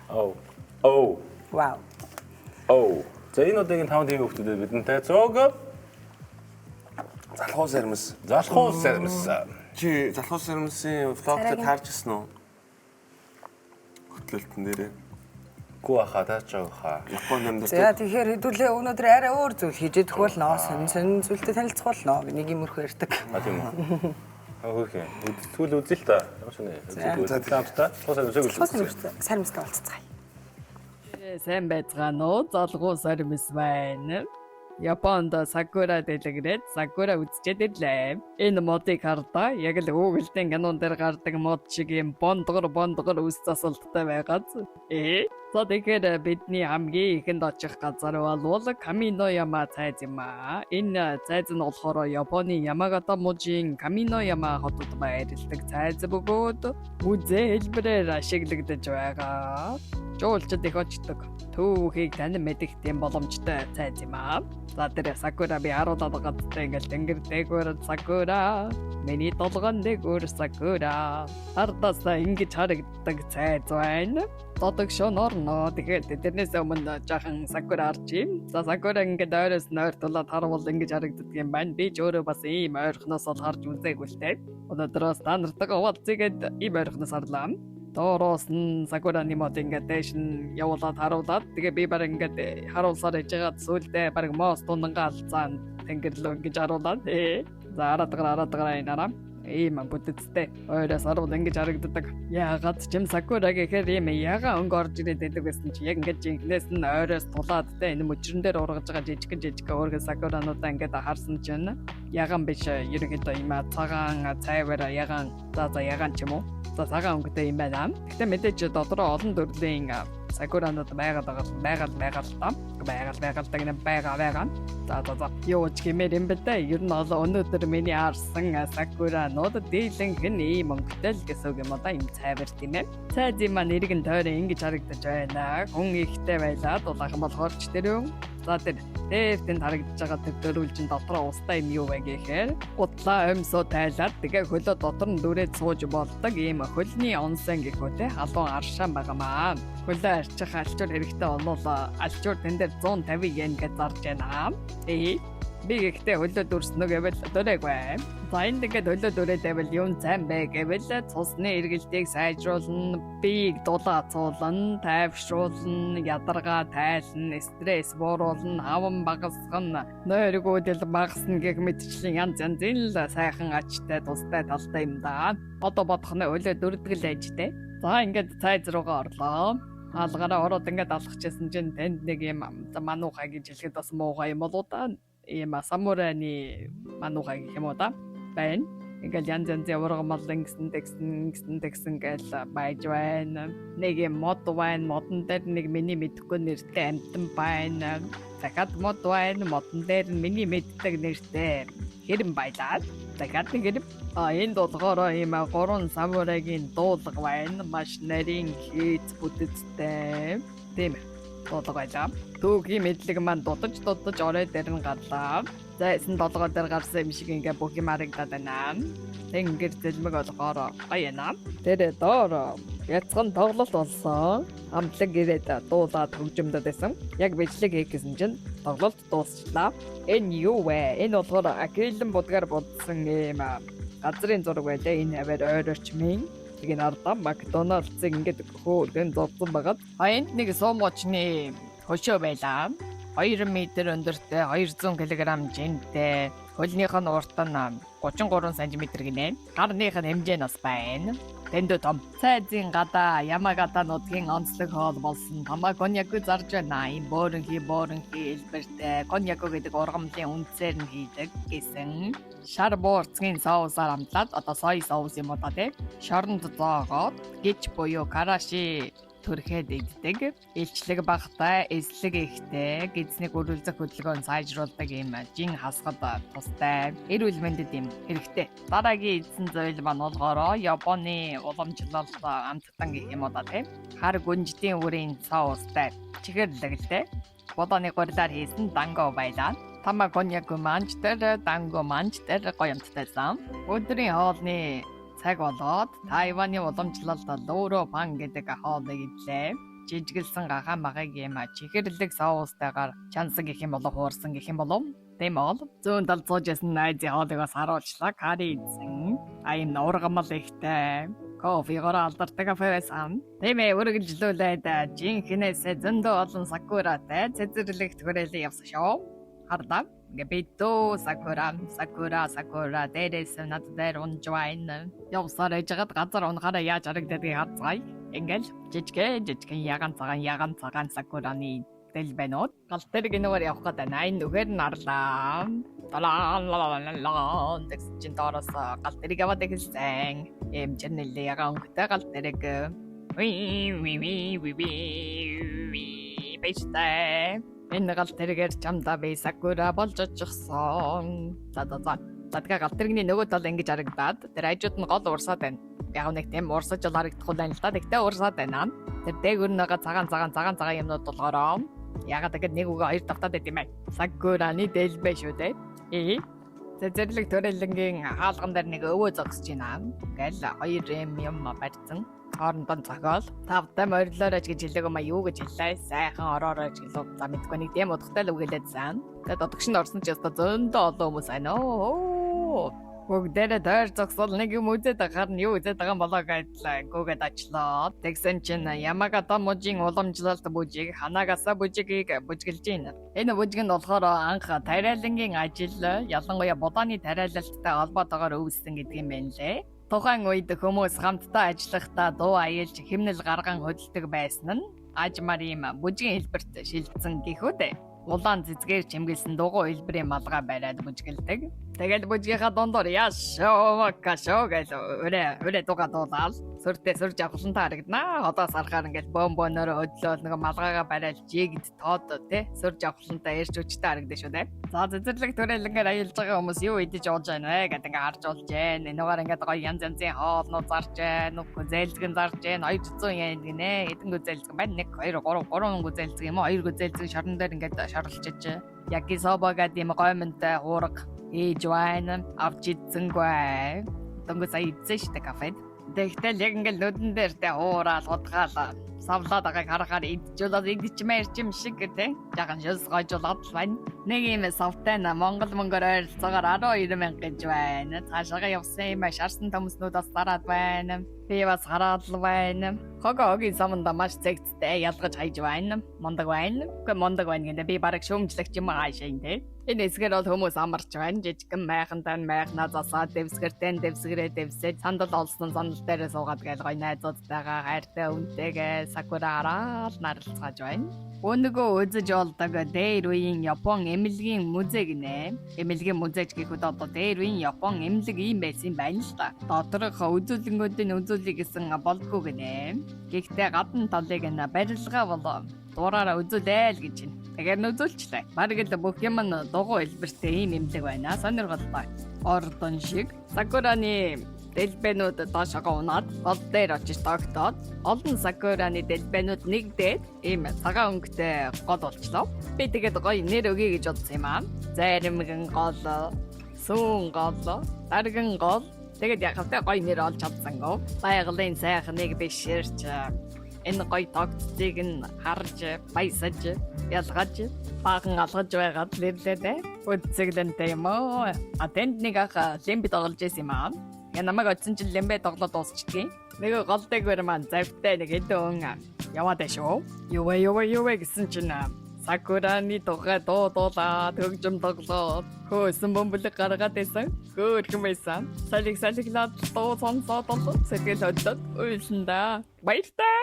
Oh. Wow. Oh. За энэ удаагийн 5 тгийн хүүхдүүдэд бидэнтэй цог Залхуу сармис. залхуу сармис. Чи залхуу сармисын влогт таарч ирсэн үү? Хөтлөлтөн дээрээ. Гүү хаа таач байгаа. Японд амьдардаг. За тэгэхээр хэдүүлээ өнөөдөр арай өөр зүйл хийж идэх болно. Сонин зүйлтэй танилцах болно. Нэг юм өрхөө ярьдаг. А тийм үү. Окей. Үзэл үзэл та. Ямар шинэ. Үзэл та. Сармистай болцгаая. Сайн байцгаана уу? Залгуу сармис байна. Японд сакура дэлгэрээд сакура үзчихэд ирлээ. Энэ модыг хардаа яг л Google-ийн канон дээр гардаг мод шиг юм бондгор үс засалттай байгааз. За тэгэхээр бидний хамгийн ихэнд очих газар бол Каминояма цайз юм аа. Энэ цайз нь болохоор Японы Ямагата мужийн Каминояма хотод байрладаг цайз бөгөөд музей хэлбэрээр ашиглагдаж байгаа. Жуулчд их очдог. Түүхийг тань мэдэх тийм боломжтой цайз юм аа. За тэр сакура би харуулдаг гадтай ингээл тэнгэр дээгүүр сакура. Миний толгойн дээгүүр сакура. Ардасаа ингэж харагддаг цайз байна. Тодог шонорно. Тэгээд тэрнээс өмнө жаахан сакура арчим. За сакура ингээд ойроос нойртуулаад харуул ингэж харагддаг юм байна. Би ч өөрөө бас ийм ойрхоноос бол харж үзээгүй л те. Өнөөдрөөс та нартайгаа уулзгээд ийм ойрхоноос харлаа. Тоороос нь сакураны мод ингээд дэш нь явуулаад харуулаад тэгээ би баг ингээд харуулсаар иж байгаа сүулдэ баг моос тунгангаа алцаан тэнгэр рүү ингэж харуулаад за аратгаар инараа ийм бүтцтэй ойроос харуул ингэж харагддаг. Яагаад ч юм сакура гэхээр ийм яга өнгө орж ирээд байдаг гэсэн чи яг ингээд жинхнээс нь ойроос тулаад тэ энэ мөчрөн дээр ургаж байгаа жижиг өөргө сакурануудаа ингээд харсан чинь яган биш ерөнхийдөө ийм цагаан цайвар яган за яган ч юм уу. За цагаан өнгөтэй юм байна. Гэхдээ мэдээж дотроо олон төрлийн сакуранууд байгаа. За. Юу ч гэмээр юм бэ дээ. Ер нь өнөөдөр миний харсан сакуранууд дийлэнх нь ийм өнгөтэй л гэсэн үг юм да. Ийм цайвар тийм ээ. Цайзын маань нэргэн тойрон ингэж харагдаж байна. Хүн ихтэй байлаа. Дулаахан болохоор ч тэр юм. За тэр дээвтэнд харагдаж байгаа тэр дөрвөлжин дотроо устай юм юу вэ гэхээр утлаа өмсөө тайлаад тэгээ хөлөө дотор нь дүрээд сууж болдог ийм хөлний онсон гэхүүтэй халуун аршаан байгаамаа. Хөлөө арчих алчуур хэрэгтэй болол алчуур тэн дээр 150 yen гэж зарж байна. Би гэхдээ хөлөө дүрснө гэвэл дөрэггүй. За энэ тэгээд хөлөө дүрээд байвал юм цайн бэ гэвэл цусны эргэлтийг сайжруулна, биеийг дулаацуулна, тайвшруулна, ядаргаа тайлна, стресс бууруулна, хаван багасгана, нойргуудэл багасна гэх мэтчлийн янзын л сайхан ачтай тустай талтай юм да. Одоо бодох нь хөлөө дүрдэг л ажтэй. За ингээд цайз руугаа орлоо. Хаалгараа ороод ингээд алхчихсан чинь тэнд нэг юм мануухай гэж хэлэхэд бас муухай юм болоо та. Ийм самурайны мануухай гэх юм уу да байна. Ингээл янз ургамал ингэсэн гэл байж байна. Нэг юм мод байна. Модон дээр нэг миний мэдхгүй нэртэй амтан байна. Дахиад мод байна. Модон дээр миний мэддэг нэртэй хэрэм байлаа. Дахиад нэг энэ болохоор ийм 3 самурайгийн дуулга байна. Маш нарийн хийц бүтэцтэй. Тийм ээ. Дуулга байлаа. Түүхийн мэдлэг маань дутаж орой дээр нь гарлаа. За эсэн долгоо дээр гарсан юм шиг ингээ бүх юм харагдаад байна. Тэнгэр зэлмэг болохоор баяна. Тэр доор яцхан тоглолт болсон. Амтлаг ирээд дуулаад хөгжмөдөд байсан. Яг бичлэг хийх гэсэн чинь тоглолт дуусчлаа. Энэ юу вэ? Энэ болохоор акрилын будгаар будсан юм газрын зураг байлаа. Энэ хавар ойрчмын тэгээд ардаа Макдоналдсыг ингээд хөөргөн зовсон байгаад энд нэг сумочны хөшөө байлаа. 2 м өндөртэй 200 кг жинтэй. Хөлнийх нь урт нь 33 см гинэ. Гарных нь хэмжээ нас байна. Тэндөө том цайзын гадаа Ямагата нутгийн онцлог хоол болсон тамаа коньяку зарж байна. Ийм боорон хэлбэртэй коньяку гэдэг ургамлын үндсээр нь хийдэг гэсэн. Шар буурцгийн соусаар амтлаад одоо сой соус юм уу та тий. Шоронд зоогоод гिच буюу караши төрхэд иддэг. Илчлэг багтай, эслэг ихтэй, гизник үрүүлзэх хөдөлгөөн сайжруулдаг юм жин хасгад тустай. Эрүүл мэндэд юм хэрэгтэй. Дараагийн эзэн зүйл маань болохоор Японы уламжлалт амттан гэх юм уу да тийм. Хар гүнжтийн үрийн соустай. Чихэрлэгтэй. Бодоны гурилаар хийсэн данго байлаа. Тама коньяку манч дээр данго манч дээр гоёмттайсан. Өдрийн хоолны цаг болоод Тайваны уламжлалт лууро пан гэдэг хоолыг идлээ. жижигэлсэн гахаа магааг юм чихэрлэг соустайгаар чансан гэх юм болов хуурсан гэх юм болов. Тийм бол зүүн талд суужсэн найзын хоолойгоос харуулчлаа кари идсэн. Аян ургамал ихтэй. Кофегоор алдартай кафе байсан. Тийм ээ үргэлжлүүлээд жинхнээсээ зөндөө олон сакуратай цэцэрлэгт хүрээлэн явсан шүү. Хардаа Gabito, Sakura дээрээс надад дээр унжвайн. Явсаар ээжгээд газар унахаараа яаж харагддаг харцгаая. Ингээл жижигхэн ягаан цагаан Sakura-ны дэлбэнүүд гал дээр гинээр явах гэдэг найн нүгээр нарлаа. Талаа тэгсэн доороос гал дээр яваад ихсэн. Эмчнэлээ ягаан хөтэй гал дээр бэжтэй. Энэ гал тэргээр чамдаа би Sakura болж очихсон. Задгаа гал тэрэгний нөгөө тал ингэж харагдаад тэр айжууд нь гол урсаад байна. Яг нэг тийм урсаж л харагдах юм л да. Тэгтээ урсаад байна. Тэр дээгүүр нэгэ цагаан юмнууд болохоор ягаад гэвэл нэг үгээ хоёр давтаад байт юм бэ. Sakura-ны дэлбэ шүү дээ. Цэцэрлэг төрөлнгийн хаалган дээр нэг өвөө зогсож байна. Гэл хоёр юм барьсан. Хоорондоо цагаал тавтай морилоорой гэж хэлдэг юм а юу гэж хэллээ. Сайхан ороорой гэж хэлв. За мэдгүй нэг тийм утгатай л үгэлээд сан. Тэгээд додогшин орсон ч яста зөндөө олон хүмүүс байна. Бүгдээрээ тойр зогсол нэг юм үзээд ахаар нь юу үзээд байгаа юм болоо гэдлээ. Гүгээд очлоо. Тэгсэн чинь Ямагата мужийн уламжлалт бүжиг Ханагаса бүжигийг бүжгэлж байна. Энэ бүжиг нь болохоор анх тариалангийн ажил ялангуяа будааны тариалалттай холбоотойгоор өвссөн гэдэг юм байна лээ. Тухайн үед хүмүүс хамтдаа ажиллахдаа дуу аялж хэмнэл гарган хөдөлдөг байсан нь ажмаар юм бүжгийн хэлбэрт шилжсэн гэхүүдээ. Улаан цэцгээр чимгэлсэн дугуй хэлбэрийн малгай бариад бүжгэлдэг. Тэгэл бүжгийнхаа дундор яшоо гэж өрөө дугаа дуулаад сүртэй сүрж авахлантаа харагдана. Одоо сарахаар ингээл бомбоноор хөдлөөл нэг малгайгаа бариад жигд тоод тий сүрж авахлантаа ирж үчтэй харагдаж шүү дээ. За цэцэрлэг төрөлнгээр аялж байгаа хүмүүс юу идэж уулж байна вэ гэдэг ингээ харж уулж байна. Энэгээр ингээ гоё янз янзын хоолнууд зарж байна. Нүх зээлзгэн зарж байна. 200 yen гинэ. Эдэн гүзээлзгэн байна. 1 2 3 гүзээлзэг юм уу? 2 гүзээлзэг шорон дээр ингээ шарлжиж. Yakisoba гэдэг юм гомонтой хуурга ээж байна. Авч идсэнгүй. Дөнгөс идсэн штэ кафед. Тэгтэл яг ингээл нүдэн дээр тэ хуураад хутгаалаа. Савлаад байгааг харахаар идчихлээ идчихмээр юм шиг гэдэг. Жахан шос гойжуулаад байна. Нэг юм савтай на Монгол ойролцоогоор 12,000 гэж байна. Цаашаа явсан юм шарсан төмснүүдээс дараад байна. Би бас хараад л байна. Хогийн саманда маш зэгцтэй ялгаж хайж байна. Мондог байна. Гэхдээ мондог байна гэдэг би бараг шүүмжлэгч юм аашаа юм те. Энэ эсгээр бол хүмүүс амарч байна. Жижигэн майхантай майхнаа засаад дэвсгэрээ дэвсэж сандал олсон сандал дээр суугаад гээл гой найзуудтайгаа хайртай үнтэйгээ Sakura хараад наралцгааж байна. Өнгөө үзэж олдог дээр үеийн Япон эмнэлгийн музей гинэ. Эмнэлгийн музейч гэхэд одоо дээр үеийн Япон эмнэлэг юм байсан юм байна л да. Доторх үзүүлэнгүүдийн үзүүлэг гэсэн болдгоо гинэ. Гэхдээ гадна талыг нь барилга болоо дуураараа үзүүлээ л гэж байна. Тэгэхээр үзүүлчлээ. Бараг л бүх юм нь дугуй хэлбэртэй ийм эмнэлэг байна. Сонирхолтой. Ордон шиг Sakura-ны дэлбэнүүд доошоо унаад гол дээр очиж тогтоод олон Sakura-ны дэлбэнүүд нэгдээд ийм цагаан өнгөтэй гол болчлоо. Би тэгээд гоё нэр өгье гэж бодсон юм аа. Заримгэн гол, сүүн гол, дарган гол. Тэгээд яг хэвээр гоё нэр олж чадсангүй. Байгалийн сайхныг биширч энэ гоё тогтцыг нь харж, баясаж, ялгаж, баахан алгаж байгаад нэрлээ. Үцэглэнтэй юм уу? Тэнд нэг ах лимбит оголж байсан юм аа. Я намайг оцсон чинь лимбэ тоглоод дуусчихгий. Нэг голдэгвэр маань завтай нэг хэдэн яваад шүү. Юу вэ гэсэн чинь Sakura-ны тухай дуулаад хөгжим тоглоод хөөсөн бомболог гаргаад байсан. Хөөрхөн байсан. Салхилаад дуу сонсоод сэтгэл хөдлөд үйлсэн да. Баяртай.